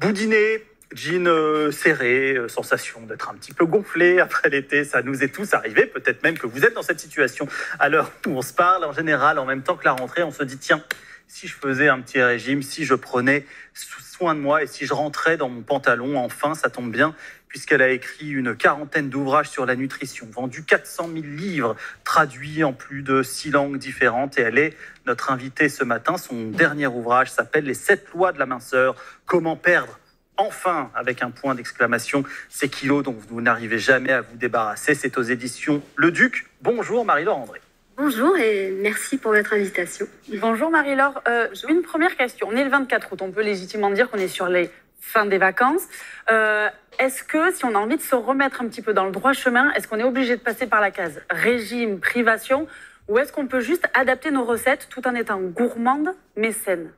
Boudiner, jean serré, sensation d'être un petit peu gonflé après l'été, ça nous est tous arrivé. Peut-être même que vous êtes dans cette situation à l'heure où on se parle. En général, en même temps que la rentrée, on se dit tiens, si je faisais un petit régime, si je prenais soin de moi et si je rentrais dans mon pantalon, enfin, ça tombe bien, puisqu'elle a écrit une quarantaine d'ouvrages sur la nutrition, vendu 400 000 livres, traduits en plus de 6 langues différentes. Et elle est notre invitée ce matin. Son dernier ouvrage s'appelle « Les 7 lois de la minceur ». Comment perdre enfin, avec un point d'exclamation, ces kilos dont vous n'arrivez jamais à vous débarrasser. C'est aux éditions Le Duc. Bonjour Marie-Laure André. Bonjour et merci pour votre invitation. Bonjour Marie-Laure. Une première question. On est le 24 août, on peut légitimement dire qu'on est sur les fins des vacances. Est-ce que si on a envie de se remettre un petit peu dans le droit chemin, est-ce qu'on est obligé de passer par la case régime, privation, ou est-ce qu'on peut juste adapter nos recettes tout en étant gourmande mais saine ?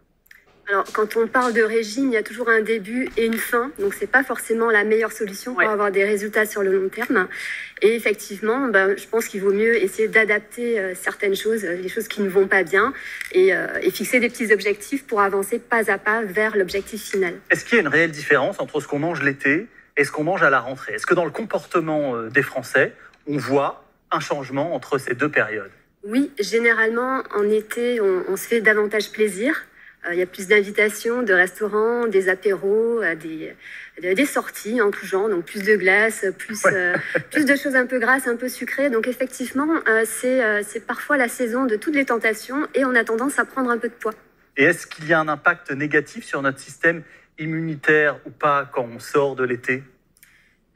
Alors, quand on parle de régime, il y a toujours un début et une fin. Donc, c'est pas forcément la meilleure solution pour avoir des résultats sur le long terme. Et effectivement, je pense qu'il vaut mieux essayer d'adapter certaines choses, les choses qui ne vont pas bien, et fixer des petits objectifs pour avancer pas à pas vers l'objectif final. Est-ce qu'il y a une réelle différence entre ce qu'on mange l'été et ce qu'on mange à la rentrée ? Est-ce que dans le comportement des Français, on voit un changement entre ces deux périodes ? Oui, généralement, en été, on se fait davantage plaisir. Il y a plus d'invitations, de restaurants, des apéros, des sorties en tout genre, donc plus de glace, plus de choses un peu grasses, un peu sucrées. Donc effectivement, c'est parfois la saison de toutes les tentations et on a tendance à prendre un peu de poids. Et est-ce qu'il y a un impact négatif sur notre système immunitaire ou pas quand on sort de l'été ?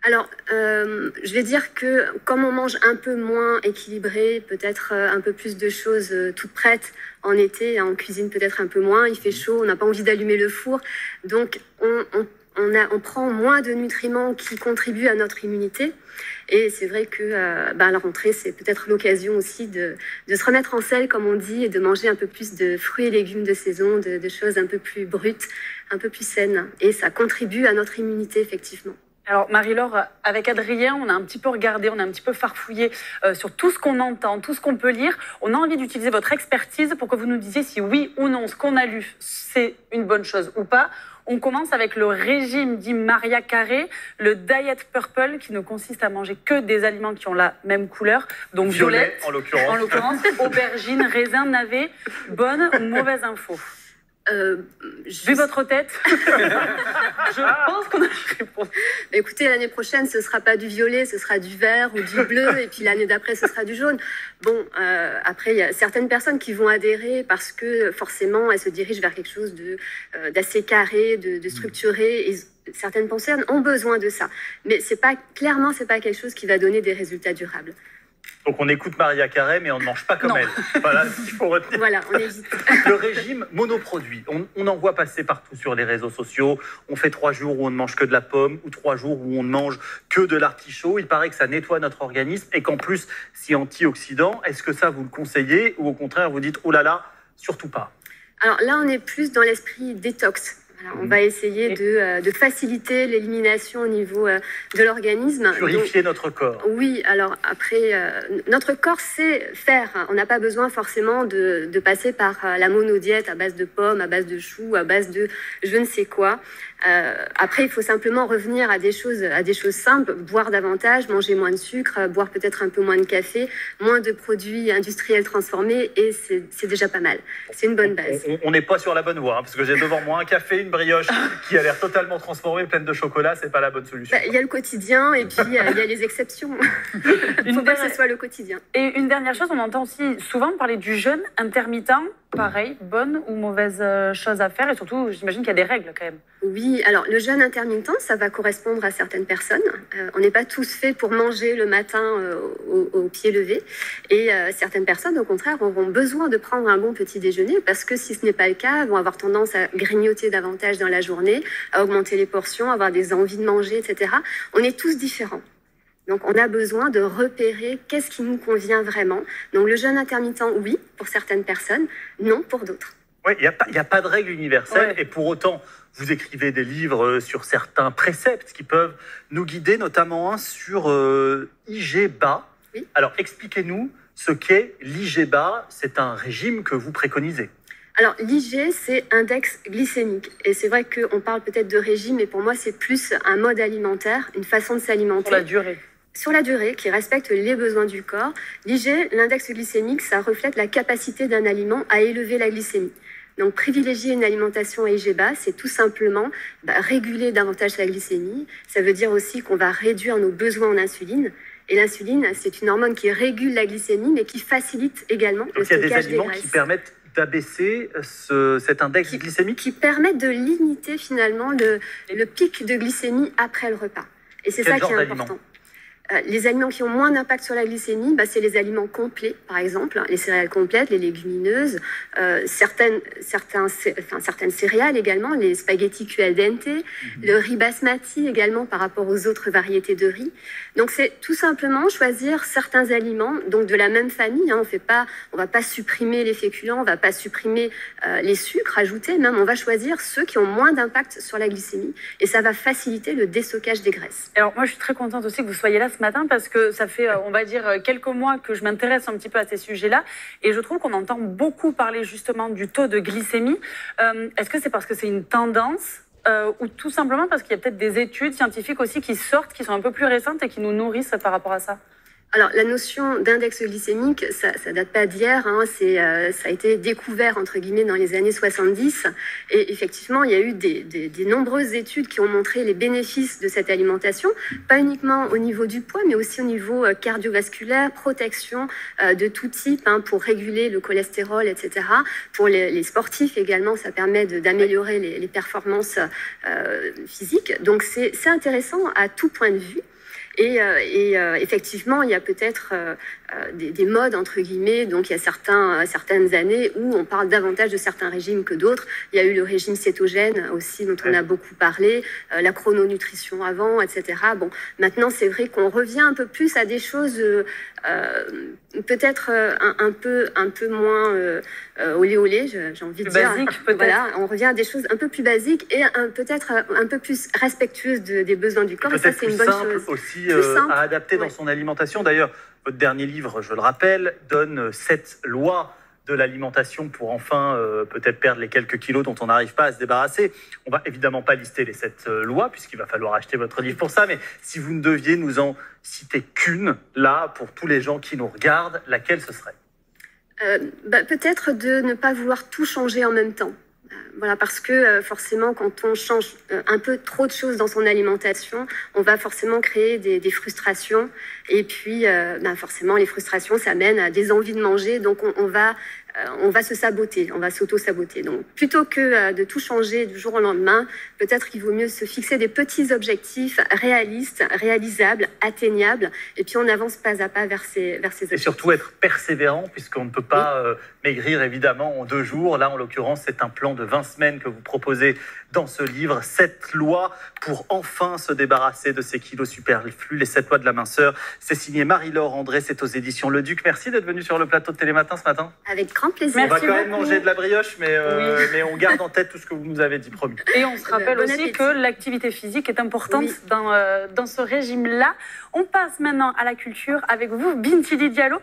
Alors, je vais dire que comme on mange un peu moins équilibré, peut-être un peu plus de choses toutes prêtes en été, on cuisine peut-être un peu moins, il fait chaud, on n'a pas envie d'allumer le four, donc on prend moins de nutriments qui contribuent à notre immunité. Et c'est vrai que à la rentrée, c'est peut-être l'occasion aussi de se remettre en selle, comme on dit, et de manger un peu plus de fruits et légumes de saison, de choses un peu plus brutes, un peu plus saines. Et ça contribue à notre immunité, effectivement. Alors Marie-Laure, avec Adrien, on a un petit peu regardé, on a un petit peu farfouillé sur tout ce qu'on entend, tout ce qu'on peut lire. On a envie d'utiliser votre expertise pour que vous nous disiez si oui ou non ce qu'on a lu, c'est une bonne chose ou pas. On commence avec le régime dit Maria Carré, le Diet Purple, qui ne consiste à manger que des aliments qui ont la même couleur, donc violet, violette, en l'occurrence, aubergine, raisin, navet. Bonne ou mauvaise info ? Vu votre tête, je pense qu'on a la réponse. Écoutez, l'année prochaine, ce ne sera pas du violet, ce sera du vert ou du bleu, et puis l'année d'après, ce sera du jaune. Bon, après, il y a certaines personnes qui vont adhérer parce que forcément, elles se dirigent vers quelque chose d'assez carré, de structuré, et certaines personnes ont besoin de ça. Mais clairement, ce n'est pas quelque chose qui va donner des résultats durables. Donc on écoute Maria Carré, mais on ne mange pas comme elle. Voilà ce qu'il faut retenir. Voilà, on évite. Le régime monoproduit, on en voit passer partout sur les réseaux sociaux. On fait 3 jours où on ne mange que de la pomme ou 3 jours où on ne mange que de l'artichaut. Il paraît que ça nettoie notre organisme et qu'en plus, c'est antioxydant. Est-ce que ça, vous le conseillez ou au contraire, vous dites « Oh là là, surtout pas ». Alors là, on est plus dans l'esprit détox. Voilà, on va essayer de faciliter l'élimination au niveau de l'organisme. Purifier notre corps. Oui, alors après, notre corps sait faire. On n'a pas besoin forcément de passer par la monodiète à base de pommes, à base de choux, à base de je ne sais quoi. Après, il faut simplement revenir à des choses simples, boire davantage, manger moins de sucre, boire peut-être un peu moins de café, moins de produits industriels transformés, et c'est déjà pas mal. C'est une bonne base. On n'est pas sur la bonne voie, parce que j'ai devant moi un café, une brioche qui a l'air totalement transformée, pleine de chocolat. C'est pas la bonne solution. Il y a le quotidien et puis il y a les exceptions. Il faut pas que ce soit le quotidien. Et une dernière chose, on entend aussi souvent parler du jeûne intermittent. Pareil, bonne ou mauvaise chose à faire, et surtout, j'imagine qu'il y a des règles quand même. Oui, alors le jeûne intermittent, ça va correspondre à certaines personnes. On n'est pas tous faits pour manger le matin au pied levé, et certaines personnes, au contraire, auront besoin de prendre un bon petit déjeuner, parce que si ce n'est pas le cas, vont avoir tendance à grignoter davantage dans la journée, à augmenter les portions, avoir des envies de manger, etc. On est tous différents. Donc, on a besoin de repérer qu'est-ce qui nous convient vraiment. Donc, le jeûne intermittent, oui, pour certaines personnes, non pour d'autres. Oui, il n'y a pas de règle universelle, et pour autant, vous écrivez des livres sur certains préceptes qui peuvent nous guider, notamment un sur IGBA. Oui. Alors, expliquez-nous ce qu'est l'IGBA. C'est un régime que vous préconisez. Alors, l'IG, c'est index glycémique. Et c'est vrai qu'on parle peut-être de régime, mais pour moi, c'est plus un mode alimentaire, une façon de s'alimenter. Pour la durée. Sur la durée, qui respecte les besoins du corps. L'IG, l'index glycémique, ça reflète la capacité d'un aliment à élever la glycémie. Donc, privilégier une alimentation à IG bas, c'est tout simplement réguler davantage la glycémie. Ça veut dire aussi qu'on va réduire nos besoins en insuline. Et l'insuline, c'est une hormone qui régule la glycémie, mais qui facilite également le stockage des graisses. Il y a des aliments qui permettent d'abaisser cet index glycémique, qui permettent de limiter finalement le pic de glycémie après le repas. Et c'est ça qui est important. Les aliments qui ont moins d'impact sur la glycémie, c'est les aliments complets, par exemple, les céréales complètes, les légumineuses, certaines céréales également, les spaghettis al dente, le riz basmati également par rapport aux autres variétés de riz. Donc c'est tout simplement choisir certains aliments, donc de la même famille. On va pas supprimer les féculents, on va pas supprimer les sucres ajoutés, même on va choisir ceux qui ont moins d'impact sur la glycémie et ça va faciliter le déstockage des graisses. Alors moi je suis très contente aussi que vous soyez là ce matin parce que ça fait, on va dire, quelques mois que je m'intéresse un petit peu à ces sujets-là et je trouve qu'on entend beaucoup parler justement du taux de glycémie. Est-ce que c'est parce que c'est une tendance ou tout simplement parce qu'il y a peut-être des études scientifiques aussi qui sortent, qui sont un peu plus récentes et qui nous nourrissent par rapport à ça? Alors, la notion d'index glycémique, ça date pas d'hier, ça a été découvert, entre guillemets, dans les années 70. Et effectivement, il y a eu des nombreuses études qui ont montré les bénéfices de cette alimentation, pas uniquement au niveau du poids, mais aussi au niveau cardiovasculaire, protection de tout type, pour réguler le cholestérol, etc. Pour les sportifs également, ça permet d'améliorer les performances physiques. Donc, c'est intéressant à tout point de vue. Et effectivement, il y a peut-être des modes, entre guillemets. Donc, il y a certaines années où on parle davantage de certains régimes que d'autres. Il y a eu le régime cétogène aussi, dont on a beaucoup parlé, la chrononutrition avant, etc. Bon, maintenant, c'est vrai qu'on revient un peu plus à des choses peut-être un peu moins olé olé, j'ai envie de dire. Basique, peut-être. Voilà, on revient à des choses un peu plus basiques et peut-être un peu plus respectueuses des besoins du corps. Et ça, c'est une bonne chose. Aussi à adapter dans son alimentation. D'ailleurs, votre dernier livre, je le rappelle, donne 7 lois de l'alimentation pour enfin peut-être perdre les quelques kilos dont on n'arrive pas à se débarrasser. On va évidemment pas lister les 7 lois puisqu'il va falloir acheter votre livre pour ça, mais si vous ne deviez nous en citer qu'une, là, pour tous les gens qui nous regardent, laquelle ce serait? Peut-être de ne pas vouloir tout changer en même temps. Voilà, parce que forcément, quand on change un peu trop de choses dans son alimentation, on va forcément créer des frustrations. Et puis, forcément, les frustrations, ça mène à des envies de manger. Donc, on va se saboter, on va s'auto-saboter. Donc, plutôt que de tout changer du jour au lendemain, peut-être qu'il vaut mieux se fixer des petits objectifs réalistes, réalisables, atteignables. Et puis, on avance pas à pas vers ces objectifs. Et surtout être persévérant, puisqu'on ne peut pas maigrir, évidemment, en 2 jours. Là, en l'occurrence, c'est un plan de 20 semaines que vous proposez dans ce livre. 7 lois pour enfin se débarrasser de ces kilos superflus, les 7 lois de la minceur. C'est signé Marie-Laure André, c'est aux éditions Le Duc. Merci d'être venue sur le plateau de Télématin ce matin. Avec grand plaisir. On va quand même manger de la brioche, mais on garde en tête tout ce que vous nous avez dit, promis. Et on se rappelle aussi que l'activité physique est importante dans ce régime-là. On passe maintenant à la culture avec vous, Bintili Diallo.